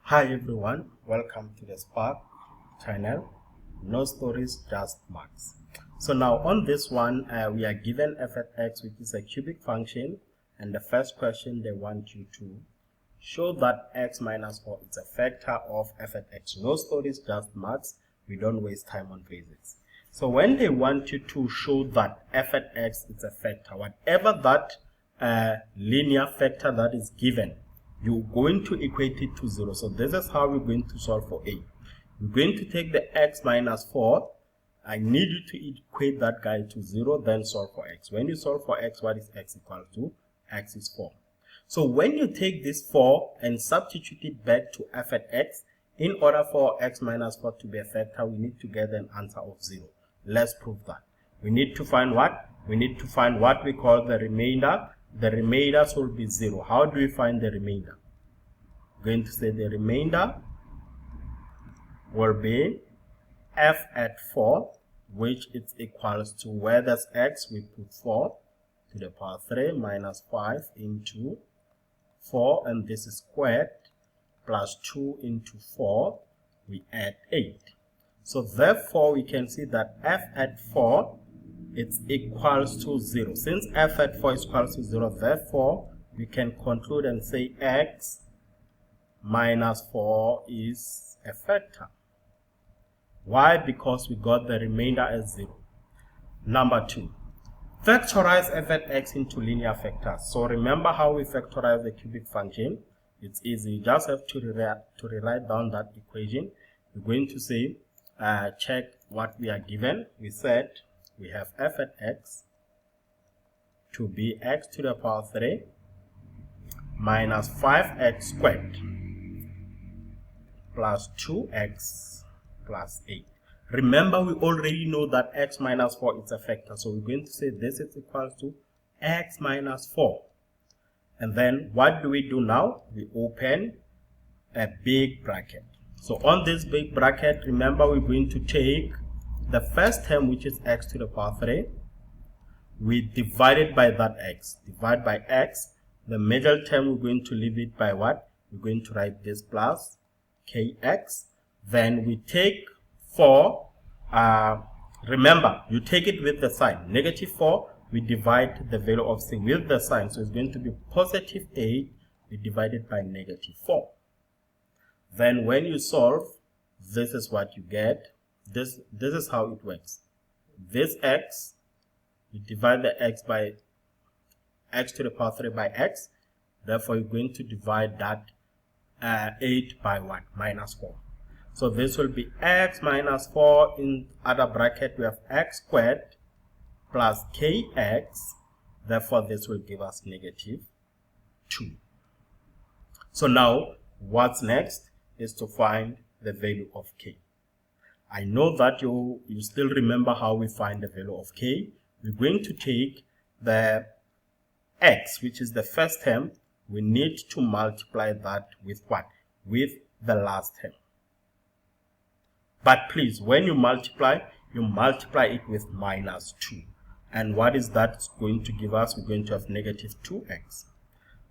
Hi everyone, welcome to the Spark channel. No stories, just marks. So now on this one, we are given f at x, which is a cubic function, and the first question they want you to show that x minus 4 is a factor of f at x. No stories, just marks. We don't waste time on basics. So when they want you to show that f at x is a factor, whatever that linear factor that is given, you're going to equate it to 0. So this is how we're going to solve for a. We're going to take the x minus 4. I need you to equate that guy to 0, then solve for x. When you solve for x, what is x equal to? X is 4. So when you take this 4 and substitute it back to f at x, in order for x minus 4 to be a factor, we need to get an answer of 0. Let's prove that. We need to find what? We need to find what we call the remainder. The remainder will be 0. How do we find the remainder? We're going to say the remainder will be f at 4, which is equals to, where there's x, we put 4 to the power 3 minus 5 into 4, and this is squared, plus 2 into 4, we add 8. So therefore we can see that f at 4 it's equals to 0. Since f at 4 is equals to 0, therefore we can conclude and say x minus 4 is a factor. Why? Because we got the remainder as 0. Number 2, factorize f at x into linear factors. So remember how we factorize the cubic function. It's easy. You just have to rewrite down that equation. We're going to say, check what we are given. We said we have f at x to be x to the power 3 minus 5x squared plus 2x plus 8. Remember, we already know that x minus 4 is a factor, so we're going to say this is equal to x minus 4. And then what do we do now? We open a big bracket. So on this big bracket, remember, we're going to take the first term, which is x to the power 3, we divide it by that x. Divide by x. The middle term, we're going to leave it by what? We're going to write this plus kx. Then we take 4. Remember, you take it with the sign. Negative 4, we divide the value of c with the sign. So it's going to be positive 8. We divide it by negative 4. Then when you solve, this is what you get. This is how it works. This x, you divide the x by x to the power 3 by x. Therefore, you're going to divide that 8 by what? Minus 4. So this will be x minus 4. In other bracket, we have x squared plus kx. Therefore, this will give us negative 2. So now, what's next is to find the value of k. I know that you still remember how we find the value of k. We're going to take the x, which is the first term. We need to multiply that with what? With the last term. But please, when you multiply it with minus 2. And what is that going to give us? We're going to have negative 2x.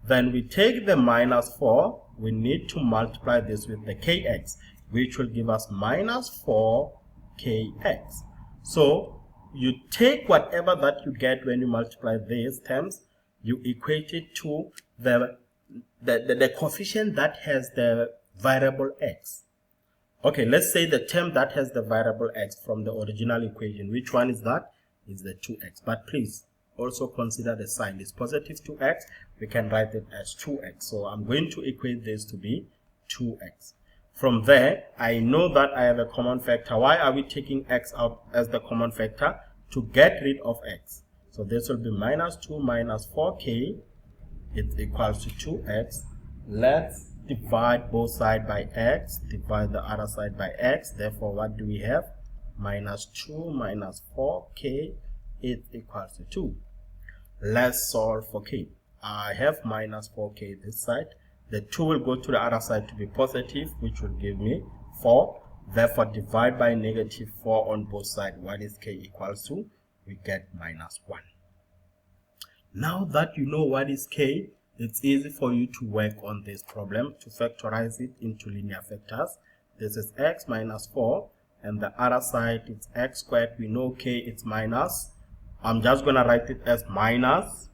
Then we take the minus 4. We need to multiply this with the kx, which will give us minus 4kx. So you take whatever that you get when you multiply these terms, you equate it to the coefficient that has the variable x. Okay, let's say the term that has the variable x from the original equation. Which one is that? Is the 2x. But please also consider the sign. It's positive 2x. We can write it as 2x. So I'm going to equate this to be 2x. From there, I know that I have a common factor. Why are we taking x out as the common factor? To get rid of x. So this will be minus 2 minus 4k. It's equals to 2x. Let's divide both sides by x. Divide the other side by x. Therefore, what do we have? Minus 2 minus 4k is equals to 2. Let's solve for k. I have minus 4k this side. The 2 will go to the other side to be positive, which will give me 4. Therefore, divide by negative 4 on both sides. What is k equals to? We get minus 1. Now that you know what is k, it's easy for you to work on this problem to factorize it into linear factors. This is x minus 4, and the other side it's x squared. We know k it's minus. I'm just going to write it as minus.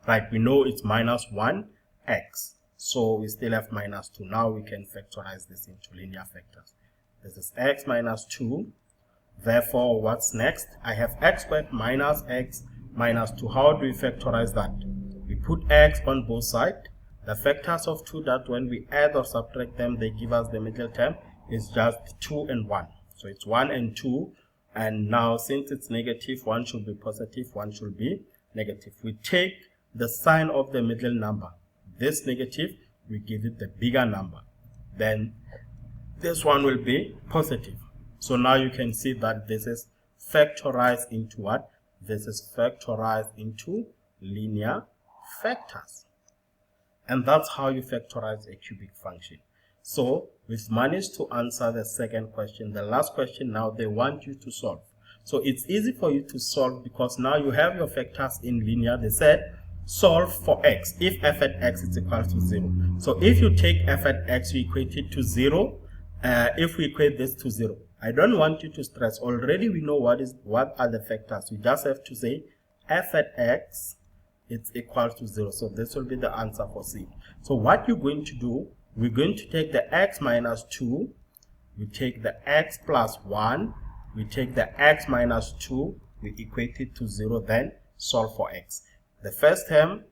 Right, we know it's minus 1x. So we still have minus 2. Now we can factorize this into linear factors. This is x minus 2. Therefore, what's next? I have x squared minus x minus 2. How do we factorize that? We put x on both sides. The factors of 2 that when we add or subtract them, they give us the middle term. It's just 2 and 1. So it's 1 and 2. And now since it's negative, one should be positive, one should be negative. We take the sign of the middle number. This negative, we give it the bigger number. Then this one will be positive. So now you can see that this is factorized into what? This is factorized into linear factors. And that's how you factorize a cubic function. So we've managed to answer the second question. The last question now they want you to solve. So it's easy for you to solve because now you have your factors in linear. They said solve for x if f at x is equal to 0. So if you take f at x, you equate it to 0. If we equate this to 0, I don't want you to stress. Already we know what are the factors. We just have to say f at x it's equal to 0. So this will be the answer for C. So what you're going to do, we're going to take the x minus 2, we take the x plus 1, we take the x minus 2, we equate it to 0, then solve for x. The first term,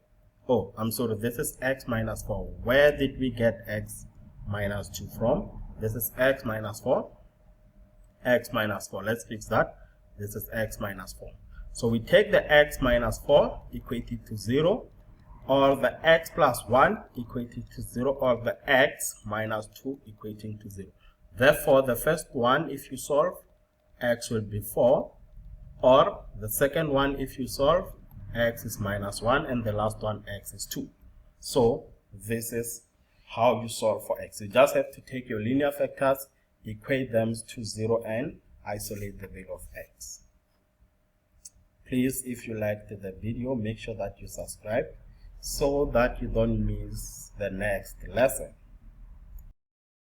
oh, I'm sorry, this is x minus 4. Where did we get x minus 2 from? This is x minus 4. X minus 4. Let's fix that. This is x minus 4. So we take the x minus 4, equate it to 0, or the x plus 1, equate it to 0, or the x minus 2, equating to 0. Therefore, the first one, if you solve, x will be 4, or the second one, if you solve, x is minus 1, and the last one, x is 2. So this is how you solve for x. You just have to take your linear factors, equate them to 0, and isolate the value of x. Please, if you liked the video, make sure that you subscribe so that you don't miss the next lesson.